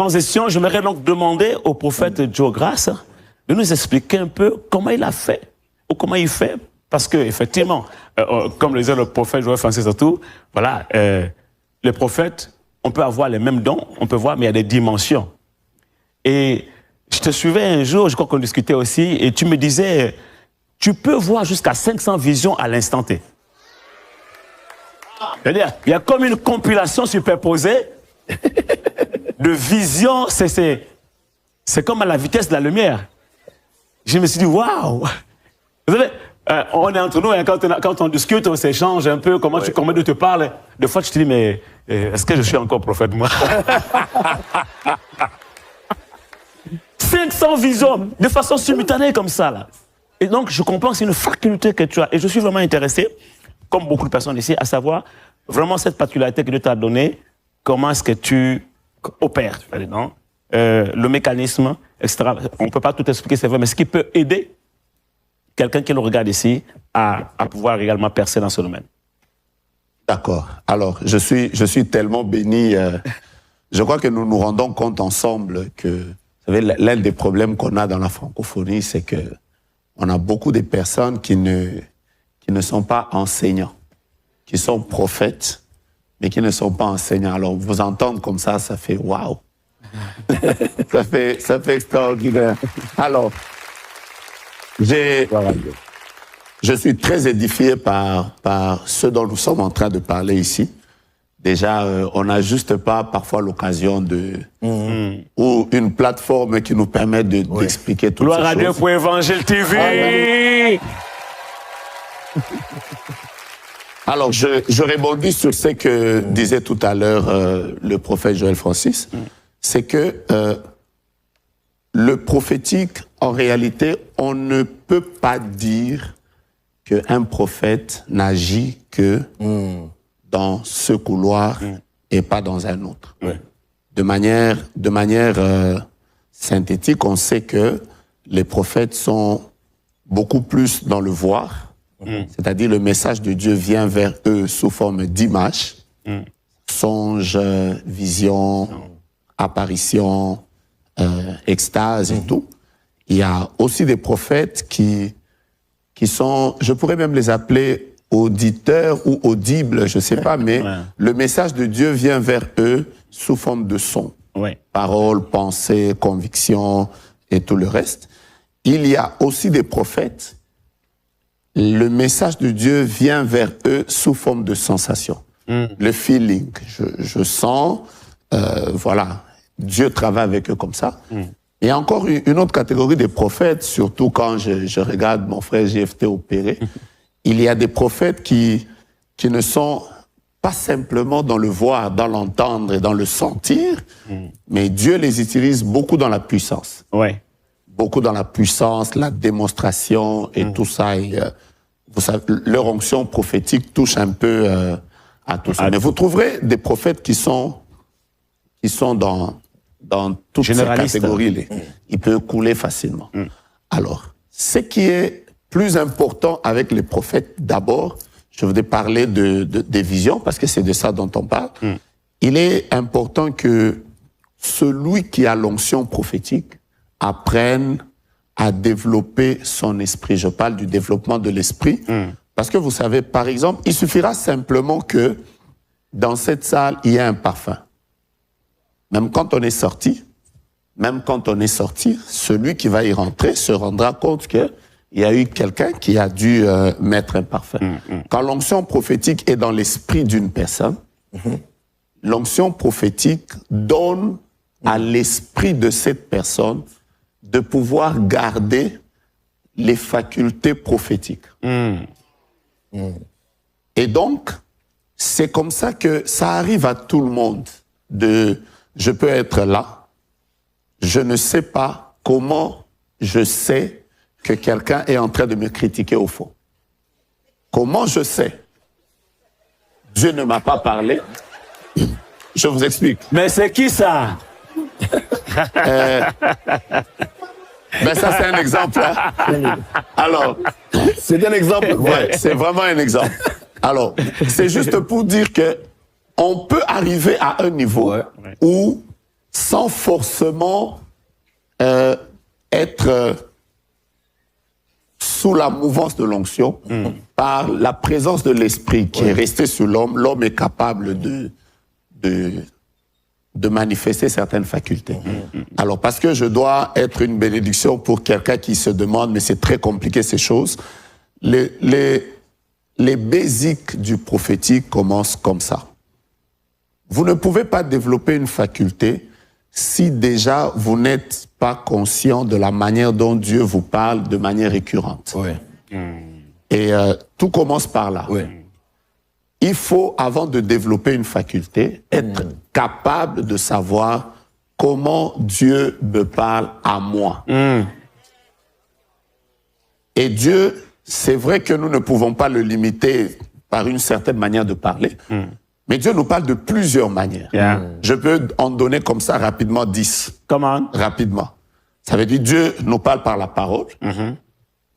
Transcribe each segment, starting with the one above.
Transition, j'aimerais donc demander au prophète Joe Grace de nous expliquer un peu comment il a fait, ou comment il fait, parce que effectivement, comme le disait le prophète Joël Francis surtout, voilà, les prophètes, on peut avoir les mêmes dons, on peut voir, mais il y a des dimensions. Et je te suivais un jour, je crois qu'on discutait aussi, et tu me disais, tu peux voir jusqu'à 500 visions à l'instant T. C'est-à-dire, il y a comme une compilation superposée de visions, c'est comme à la vitesse de la lumière. Je me suis dit, waouh! Vous savez, on est entre nous, hein, quand on discute, on s'échange un peu, comment Dieu te parle. Des fois, tu te dis, mais est-ce que je suis encore prophète, moi? 500 visions, de façon simultanée comme ça, là. Et donc, je comprends que c'est une faculté que tu as. Et je suis vraiment intéressé, comme beaucoup de personnes ici, à savoir vraiment cette particularité que Dieu t'a donnée, comment est-ce que tu opères, non? Le mécanisme, etc. On ne peut pas tout expliquer, c'est vrai, mais ce qui peut aider quelqu'un qui nous regarde ici à pouvoir également percer dans ce domaine. D'accord. Alors, je suis tellement béni. Je crois que nous nous rendons compte ensemble que, vous savez, l'un des problèmes qu'on a dans la francophonie, c'est que on a beaucoup de personnes qui ne sont pas enseignants, qui sont prophètes, mais qui ne sont pas enseignants. Alors, vous entendre comme ça fait waouh. ça fait extraordinaire. Alors, je suis très édifié par ce dont nous sommes en train de parler ici. Déjà, on n'a juste pas parfois l'occasion ou une plateforme qui nous permet d'expliquer toutes ces choses. Gloire à Dieu pour Évangile TV. Alors, je rebondis sur ce que disait tout à l'heure le prophète Joël Francis. C'est que le prophétique, en réalité, on ne peut pas dire qu'un prophète n'agit que dans ce couloir et pas dans un autre. De manière synthétique, on sait que les prophètes sont beaucoup plus dans le voir, c'est-à-dire le message de Dieu vient vers eux sous forme d'images, songes, visions, apparitions, extase et tout. Il y a aussi des prophètes qui sont, je pourrais même les appeler auditeurs ou audibles, je ne sais pas, mais le message de Dieu vient vers eux sous forme de son. Paroles, pensées, convictions et tout le reste. Il y a aussi des prophètes, le message de Dieu vient vers eux sous forme de sensation. Le feeling, je sens, voilà, Dieu travaille avec eux comme ça. Il y a encore une autre catégorie de prophètes, surtout quand je regarde mon frère JFT opérer. Il y a des prophètes qui ne sont pas simplement dans le voir, dans l'entendre et dans le sentir, mais Dieu les utilise beaucoup dans la puissance. Beaucoup dans la puissance, la démonstration et tout ça. Et, vous savez, leur onction prophétique touche un peu à tout ça. Mais vous trouverez des prophètes qui sont dans toutes ces catégories. Il peut couler facilement. Alors, ce qui est plus important avec les prophètes, d'abord, je voudrais parler des visions, parce que c'est de ça dont on parle. Il est important que celui qui a l'onction prophétique apprenne à développer son esprit. Je parle du développement de l'esprit, parce que vous savez, par exemple, il suffira simplement que dans cette salle, il y ait un parfum. Même quand on est sorti, celui qui va y rentrer se rendra compte qu'il y a eu quelqu'un qui a dû mettre un parfum. Quand l'onction prophétique est dans l'esprit d'une personne, l'onction prophétique donne à l'esprit de cette personne de pouvoir garder les facultés prophétiques. Et donc, c'est comme ça que ça arrive à tout le monde. Je peux être là, je ne sais pas comment je sais que quelqu'un est en train de me critiquer au fond. Comment je sais? Dieu ne m'a pas parlé. Je vous explique. Mais c'est qui ça? Ben ça, c'est un exemple. Hein. Alors, c'est un exemple. Ouais, c'est vraiment un exemple. Alors, c'est juste pour dire que on peut arriver à un niveau où sans forcément être sous la mouvance de l'onction, par la présence de l'Esprit qui est resté sur l'homme. L'homme est capable de manifester certaines facultés. Alors, parce que je dois être une bénédiction pour quelqu'un qui se demande, mais c'est très compliqué ces choses, les basics du prophétique commencent comme ça. Vous ne pouvez pas développer une faculté si déjà vous n'êtes pas conscient de la manière dont Dieu vous parle de manière récurrente. Oui. Et tout commence par là. Oui. Il faut, avant de développer une faculté, être capable de savoir comment Dieu me parle à moi. Et Dieu, c'est vrai que nous ne pouvons pas le limiter par une certaine manière de parler, mais Dieu nous parle de plusieurs manières. Yeah. Je peux en donner comme ça rapidement 10. Comment? Rapidement. Ça veut dire Dieu nous parle par la parole.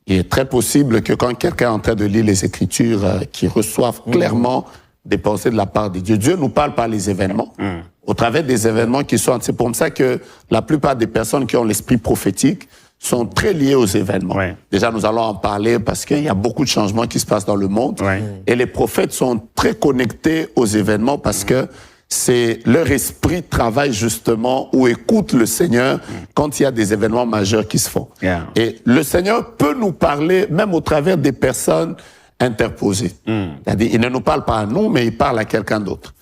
Il est très possible que quand quelqu'un est en train de lire les Écritures, qu'il reçoive clairement des pensées de la part de Dieu. Dieu nous parle par les événements, au travers des événements qui sont... C'est pour ça que la plupart des personnes qui ont l'esprit prophétique sont très liées aux événements. Ouais. Déjà, nous allons en parler parce qu'il y a beaucoup de changements qui se passent dans le monde. Ouais. Et les prophètes sont très connectés aux événements parce que c'est leur esprit travaille justement ou écoute le Seigneur quand il y a des événements majeurs qui se font. Yeah. Et le Seigneur peut nous parler même au travers des personnes interposées. C'est-à-dire, il ne nous parle pas à nous, mais il parle à quelqu'un d'autre.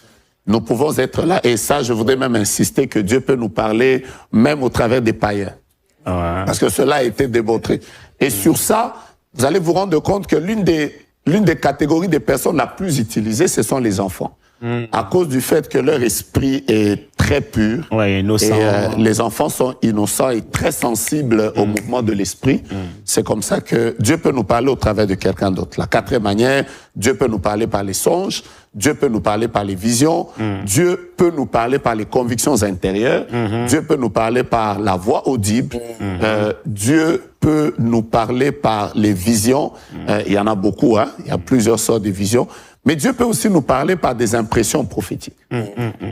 Nous pouvons être là. Et ça, je voudrais même insister que Dieu peut nous parler même au travers des païens. Ouais. Parce que cela a été démontré. Et sur ça, vous allez vous rendre compte que l'une des catégories des personnes la plus utilisées, ce sont les enfants. À cause du fait que leur esprit est très pur. Ouais, innocent. Et les enfants sont innocents et très sensibles au mouvement de l'esprit. C'est comme ça que Dieu peut nous parler au travers de quelqu'un d'autre. La quatrième manière, Dieu peut nous parler par les songes. Dieu peut nous parler par les visions. Dieu peut nous parler par les convictions intérieures. Dieu peut nous parler par la voix audible. Dieu peut nous parler par les visions. Il y en a beaucoup, hein. Il y a plusieurs sortes de visions. Mais Dieu peut aussi nous parler par des impressions prophétiques.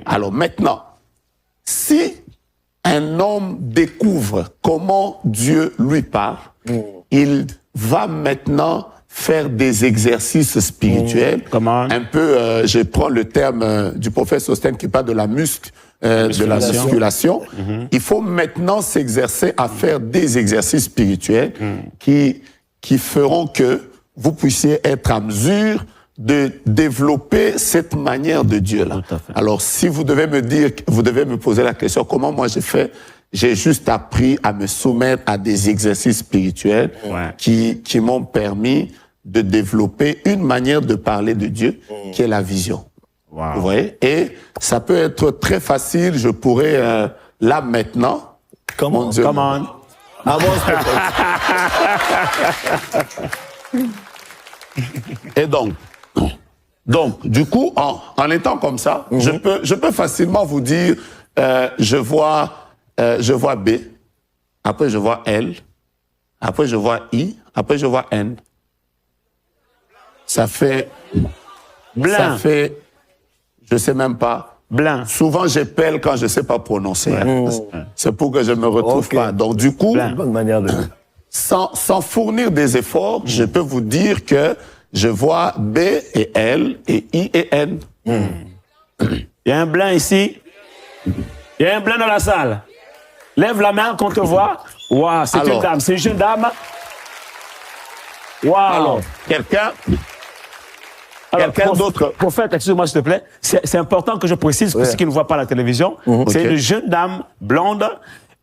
Alors maintenant, si un homme découvre comment Dieu lui parle, il va maintenant faire des exercices spirituels. Comment? Un peu, je prends le terme du prophète Sostène qui parle de la de la musculation. Il faut maintenant s'exercer à faire des exercices spirituels qui feront que vous puissiez être à mesure de développer cette manière de Dieu-là. Alors, si vous devez me dire, vous devez me poser la question, comment moi j'ai fait? J'ai juste appris à me soumettre à des exercices spirituels qui m'ont permis de développer une manière de parler de Dieu, qui est la vision. Wow. Vous voyez? Et ça peut être très facile, je pourrais, là maintenant... Comment? Mon Dieu, Comment? Ah bon, Et donc, du coup, en étant comme ça, je peux facilement vous dire, je vois B, après je vois L, après je vois I, après je vois N. Ça fait, Blanc. je sais même pas. Blanc. Souvent, j'appelle quand je sais pas prononcer. C'est pour que je me retrouve pas. Donc, du coup, une bonne manière de... sans fournir des efforts, je peux vous dire que je vois B et L et I et N. Il y a un blanc ici. Il y a un blanc dans la salle. Lève la main qu'on te voit. Waouh, c'est une dame. C'est une jeune dame. Waouh. Alors, quelqu'un d'autre. Prophète, excuse-moi s'il te plaît. C'est important que je précise pour ceux qui ne voient pas la télévision. C'est une jeune dame blonde.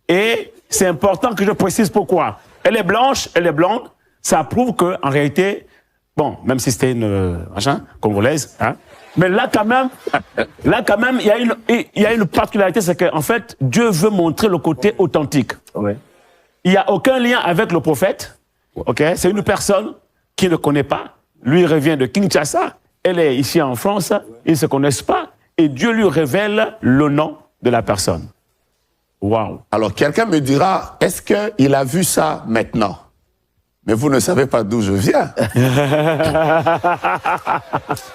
Et c'est important que je précise pourquoi. Elle est blanche, elle est blonde. Ça prouve qu'en réalité, bon, même si c'était une congolaise, hein, mais là quand même, il y a une particularité, c'est qu'en fait, Dieu veut montrer le côté authentique. Ouais. Il n'y a aucun lien avec le prophète. Ok, c'est une personne qui ne connaît pas. Lui il revient de Kinshasa. Elle est ici en France. Ils ne se connaissent pas. Et Dieu lui révèle le nom de la personne. Waouh. Alors, quelqu'un me dira, est-ce qu'il a vu ça maintenant? mais vous ne savez pas d'où je viens.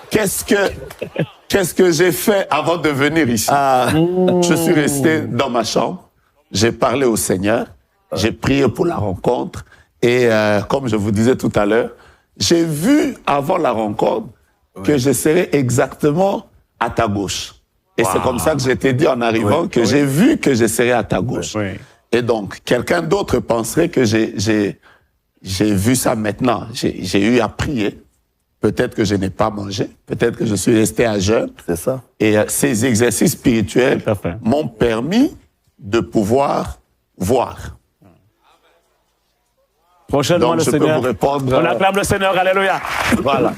Qu'est-ce que j'ai fait avant de venir ici? Je suis resté dans ma chambre, j'ai parlé au Seigneur, j'ai prié pour la rencontre, et comme je vous disais tout à l'heure, j'ai vu avant la rencontre que je serais exactement à ta gauche. Et c'est comme ça que je t'ai dit en arrivant que j'ai vu que je serais à ta gauche. Et donc, quelqu'un d'autre penserait que j'ai vu ça maintenant. J'ai eu à prier. Peut-être que je n'ai pas mangé. Peut-être que je suis resté à jeûne. C'est ça. Et ces exercices spirituels m'ont permis de pouvoir voir. Prochainement, Donc, le je Seigneur. peux vous répondre. On acclame le Seigneur, alléluia. Voilà.